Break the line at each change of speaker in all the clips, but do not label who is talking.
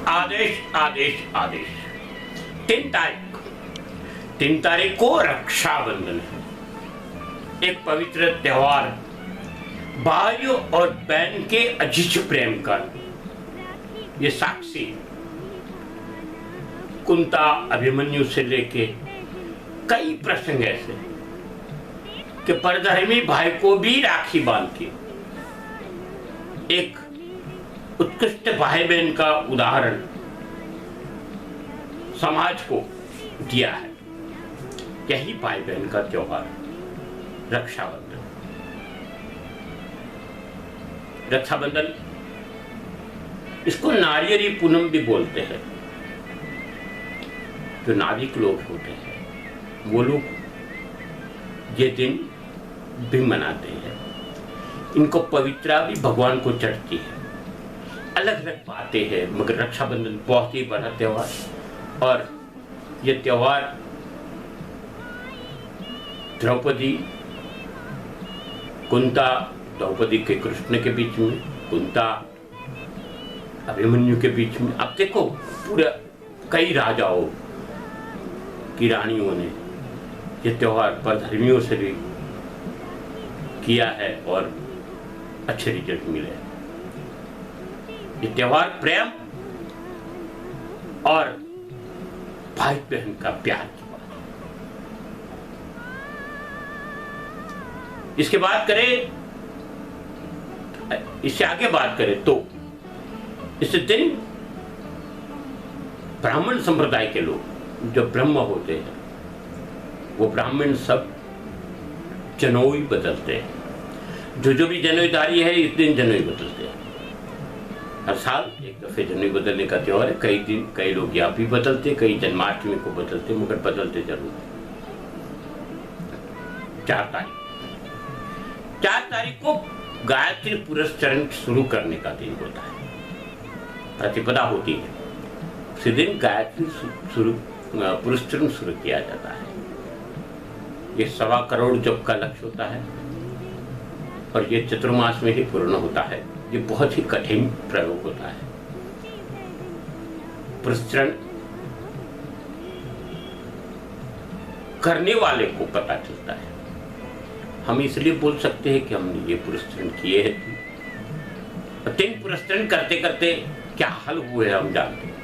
आदेश आदेश आदेश। 3 तारीख को रक्षाबंधन है, एक पवित्र त्योहार, भाइयों और बहन के अजीज प्रेम का ये साक्षी कुंता अभिमन्यु से लेके कई प्रसंग ऐसे कि परधर्मी भाई को भी राखी बांध के एक उत्कृष्ट भाई बहन का उदाहरण समाज को दिया है। यही भाई बहन का त्योहार रक्षाबंधन। रक्षाबंधन इसको नारियरी पूनम भी बोलते हैं। जो नाविक लोग होते हैं वो लोग ये दिन भी मनाते हैं। इनको पवित्रा भी भगवान को चढ़ती है। अलग अलग बातें हैं, मगर रक्षाबंधन बहुत ही बड़ा त्योहार। और ये त्योहार द्रौपदी कुंता, द्रौपदी के कृष्ण के बीच में, कुंता अभिमन्यु के बीच में। अब देखो पूरा कई राजाओं की रानियों ने ये त्योहार परधर्मियों से भी किया है और अच्छे रिजल्ट मिले। ये त्योहार प्रेम और भाई बहन का प्यार की बात। इसके बाद करें, इससे आगे बात करें तो इस दिन ब्राह्मण संप्रदाय के लोग जो ब्रह्म होते हैं वो ब्राह्मण सब जनोई बदलते हैं। जो भी जनोईदारी है इस दिन जनोई बदलते हैं। हर साल एक दफे जनोई बदलने का त्योहार है। कई दिन कई लोग यहाँ भी बदलते, कई जन्माष्टमी को बदलते, मगर बदलते जरूर। 4 तारीख को गायत्री पुरस्चरण शुरू करने का दिन होता है। प्रतिपदा होती है, उसी दिन गायत्री पुरस्चरण शुरू किया जाता है। ये 1.25 करोड़ जप का लक्ष्य होता है और ये चतुर्मास में ही पूर्ण होता है। ये बहुत ही कठिन प्रयोग होता है। पुरस्चरण करने वाले को पता चलता है। हम इसलिए बोल सकते हैं कि हमने ये पुरस्चरण किए हैं। 3 पुरस्चरण करते करते क्या हल हुए हम जानते हैं,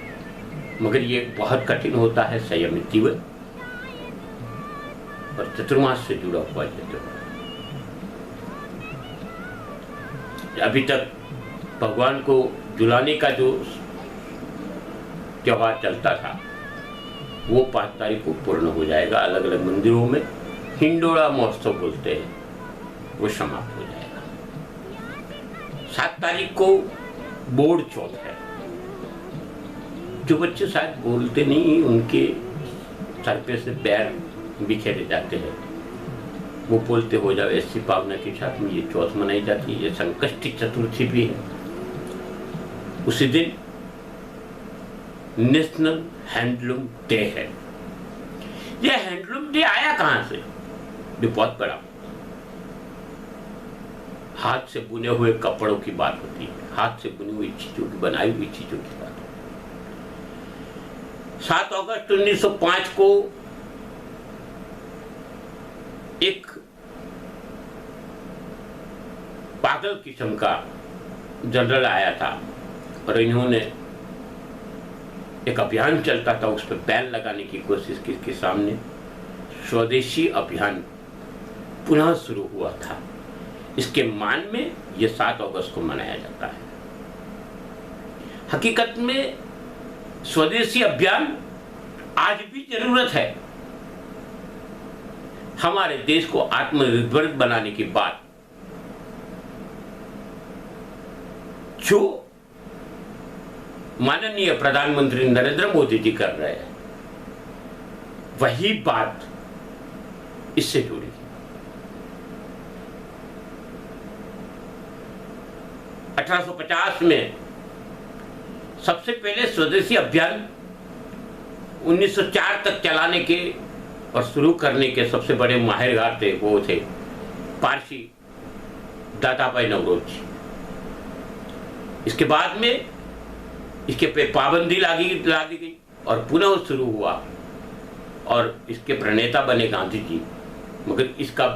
मगर ये बहुत कठिन होता है। संयमित जीवन और चतुर्मास से जुड़ा हुआ है। अभी तक भगवान को जुलाने का जो त्योहार चलता था वो 5 तारीख को पूर्ण हो जाएगा। अलग अलग मंदिरों में हिंडोला महोत्सव बोलते हैं, वो समाप्त हो जाएगा। 7 तारीख को बोर्ड चौथ है। जो बच्चे शायद बोलते नहीं, उनके सर पे से पैर बिखेरे जाते हैं। वो बोलते हो जाओ। ऐसी भावना के साथ में ये चौथ मनाई जाती है। ये संकष्टी चतुर्थी भी है। उसी दिन नेशनल हैंडलूम डे है। ये हैंडलूम डे आया कहां से? ये बहुत बड़ा हाथ से बुने हुए कपड़ों की बात होती है। हाथ से बुनी हुई चीजों की, बनाई हुई चीजों की बात। 7 अगस्त 1905 को एक पागल किस्म का जनरल आया था और इन्होंने एक अभियान चलता था, उस पर बैन लगाने की कोशिश की। इसके सामने स्वदेशी अभियान पुनः शुरू हुआ था। इसके मान में यह 7 अगस्त को मनाया जाता है। हकीकत में स्वदेशी अभियान आज भी जरूरत है। हमारे देश को आत्मनिर्भर बनाने की बात जो माननीय प्रधानमंत्री नरेंद्र मोदी जी कर रहे हैं, वही बात इससे जुड़ी। 1850 में सबसे पहले स्वदेशी अभियान 1904 तक चलाने के और शुरू करने के सबसे बड़े माहिरगार थे, वो थे पारसी दादाभाई नौरोजी। इसके बाद में इसके पे पाबंदी ला दी गई और पुनः शुरू हुआ और इसके प्रणेता बने गांधी जी। मगर इसका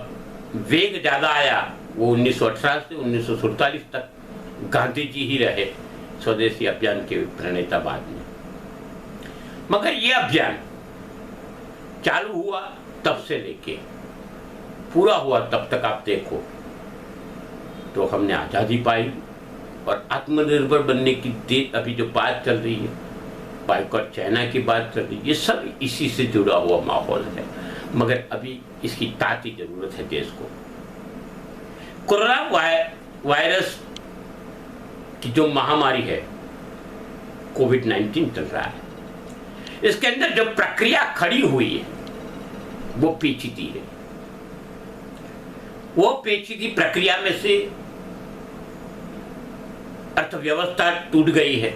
वेग ज़्यादा आया, वो 1918 से 1947 तक गांधी जी ही रहे स्वदेशी अभियान के प्रणेता बाद में। मगर ये अभियान चालू हुआ तब से लेके पूरा हुआ तब तक आप देखो तो हमने आज़ादी पाई और आत्मनिर्भर बनने की अभी जो बात चल रही है, बाइकॉट चाइना की बात चल रही है, ये सब इसी से जुड़ा हुआ माहौल है। मगर अभी इसकी ताती जरूरत है देश को। कोरोना वायरस की जो महामारी है, कोविड-19 चल रहा है, इसके अंदर जो प्रक्रिया खड़ी हुई है वो पेचीदी है। वो पेचीदी प्रक्रिया में से अर्थव्यवस्था टूट गई है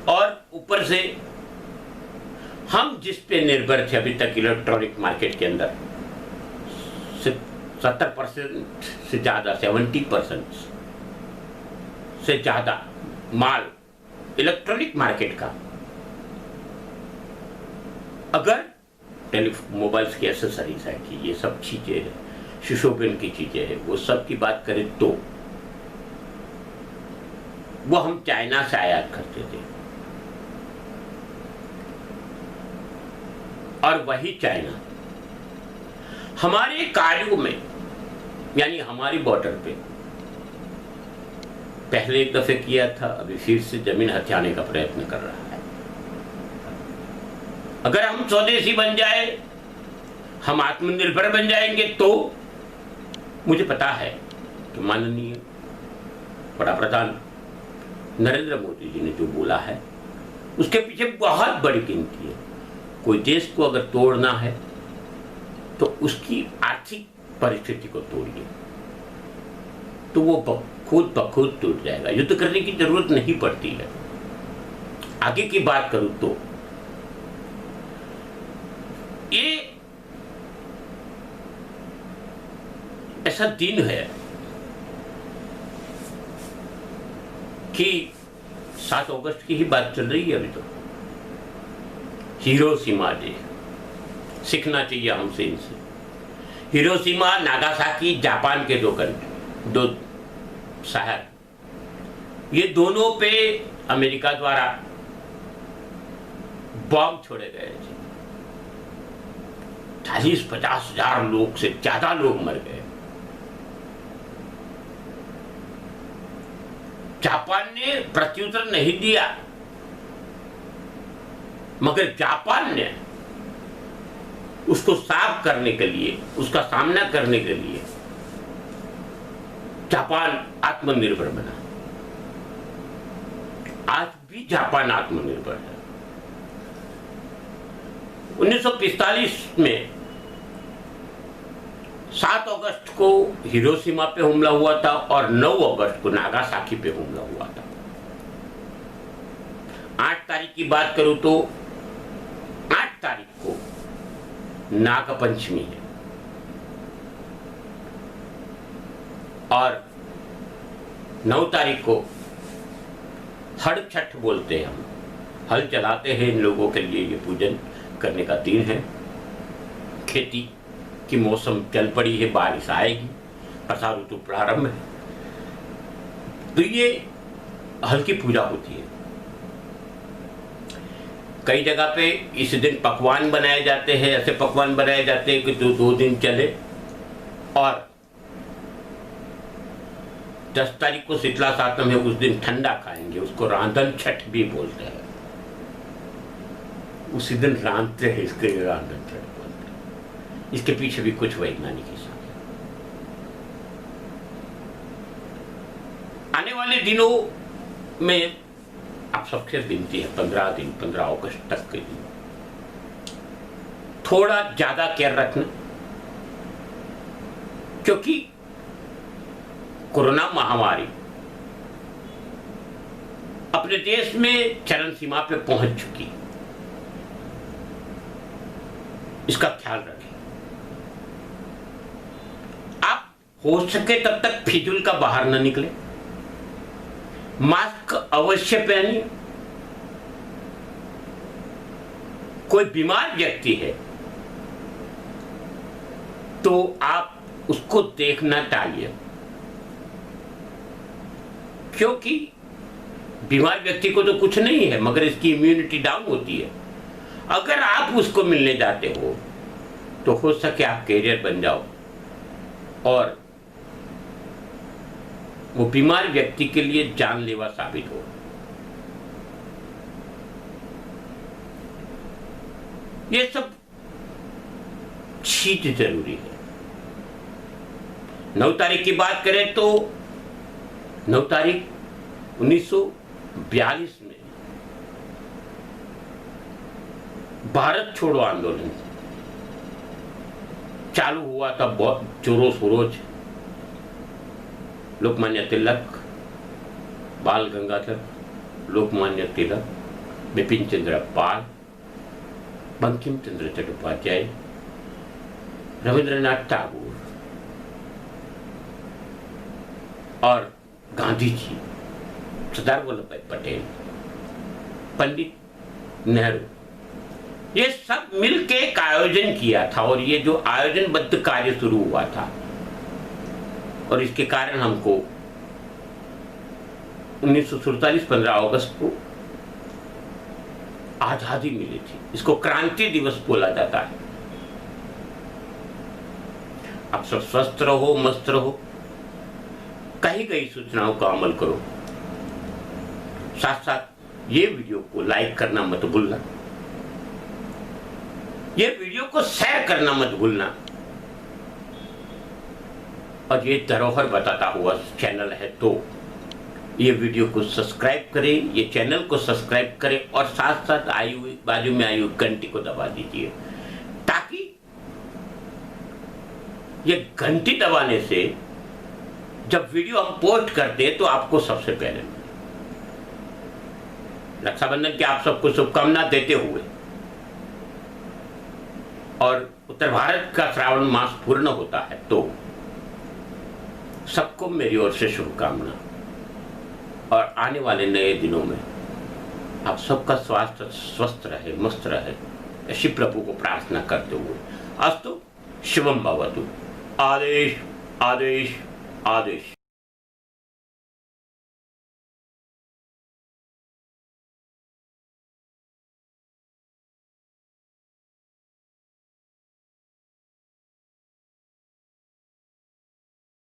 और ऊपर से हम जिस पे निर्भर थे अभी तक इलेक्ट्रॉनिक मार्केट के अंदर 70% से ज्यादा 70% से ज्यादा माल इलेक्ट्रॉनिक मार्केट का, अगर मोबाइल्स की एसेसरीज है कि ये सब चीजें हैं, सुशोभन की चीजें हैं, वो सब की बात करें तो वो हम चाइना से आयात करते थे और वही चाइना हमारे कार्यों में यानी हमारी बॉर्डर पे पहले एक दफे किया था, अभी फिर से जमीन हथियाने का प्रयत्न कर रहा है। अगर हम स्वदेशी बन जाए, हम आत्मनिर्भर बन जाएंगे तो मुझे पता है कि माननीय बड़ा प्रधान नरेंद्र मोदी जी ने जो बोला है उसके पीछे बहुत बड़ी गिनती है। कोई देश को अगर तोड़ना है तो उसकी आर्थिक परिस्थिति को तोड़िए तो वो खुद ब खुद टूट जाएगा। युद्ध करने की जरूरत नहीं पड़ती है। आगे की बात करूं तो ये ऐसा दिन है कि 7 अगस्त की ही बात चल रही है अभी तो। हिरोशिमा डे सीखना चाहिए हमसे इनसे। हिरोशिमा नागासाकी जापान के दो शहर, ये दोनों पे अमेरिका द्वारा बॉम्ब छोड़े गए थे। 40-50 हजार लोग से ज्यादा लोग मर गए। जापान ने प्रत्युत्तर नहीं दिया, मगर जापान ने उसको साफ करने के लिए, उसका सामना करने के लिए जापान आत्मनिर्भर बना। आज भी जापान आत्मनिर्भर है। 1945 में 7 अगस्त को हिरोशिमा पे हमला हुआ था और 9 अगस्त को नागासाकी पे हमला हुआ था। 8 तारीख की बात करूं तो 8 तारीख को नागपंचमी है और 9 तारीख को हड़ छठ बोलते हैं। हम हल चलाते हैं, इन लोगों के लिए ये पूजन करने का दिन है। खेती की मौसम चल पड़ी है, बारिश आएगी, वर्षा ऋतु प्रारंभ है, तो ये हल की पूजा होती है। कई जगह पे इस दिन पकवान बनाए जाते हैं, ऐसे पकवान बनाए जाते हैं कि जो 2 दिन चले। और 10 तारीख को शीतला सातम है, उस दिन ठंडा खाएंगे, उसको रांधन छठ भी बोलते हैं। उसी दिन रांधते हैं, इसके रांधन छठ बोलते हैं। इसके पीछे भी कुछ वैज्ञानिक हिसाब है। आने वाले दिनों में आप सबसे विनती है 15 दिन, 15 अगस्त तक के लिए थोड़ा ज्यादा केयर रखना, क्योंकि कोरोना महामारी अपने देश में चरम सीमा पे पहुंच चुकी है। इसका ख्याल रखें। आप हो सके तब तक फिजूल का बाहर न निकले। मास्क अवश्य पहनिए। कोई बीमार व्यक्ति है तो आप उसको देखना टालिए, क्योंकि बीमार व्यक्ति को तो कुछ नहीं है मगर इसकी इम्यूनिटी डाउन होती है। अगर आप उसको मिलने जाते हो तो हो सके आप कैरियर बन जाओ और वो बीमार व्यक्ति के लिए जानलेवा साबित हो। ये सब चीज जरूरी है। 9 तारीख की बात करें तो 9 तारीख 1942 में भारत छोड़ो आंदोलन चालू हुआ था, बहुत जोरों शोरों से। लोकमान्य तिलक, बाल गंगाधर, लोकमान्य तिलक, बिपिन चंद्र पाल, बंकिम चंद्र चट्टोपाध्याय, रविंद्रनाथ टैगोर और गांधी जी, सरदार वल्लभ भाई पटेल, पंडित नेहरू, ये सब मिलके एक आयोजन किया था। और ये जो आयोजनबद्ध कार्य शुरू हुआ था और इसके कारण हमको 1947 15 अगस्त को आजादी मिली थी। इसको क्रांति दिवस बोला जाता है। आप सब स्वस्थ रहो, मस्त रहो, कही गई सूचनाओं का अमल करो। साथ साथ ये वीडियो को लाइक करना मत भूलना, ये वीडियो को शेयर करना मत भूलना। और ये धरोहर बताता हुआ चैनल है तो ये वीडियो को सब्सक्राइब करें, ये चैनल को सब्सक्राइब करें और साथ साथ बाजू में आई हुई घंटी को दबा दीजिए, ताकि ये घंटी दबाने से जब वीडियो हम पोस्ट करते हैं तो आपको सबसे पहले मिले। रक्षाबंधन की आप सबको शुभकामना देते हुए और उत्तर भारत का श्रावण मास पूर्ण होता है तो सबको मेरी ओर से शुभकामना। और आने वाले नए दिनों में आप सबका स्वास्थ्य स्वस्थ रहे, मस्त रहे, ऐसी प्रभु को प्रार्थना करते हुए अस्तु शिवम भवतु। आदेश आदेश आदेश।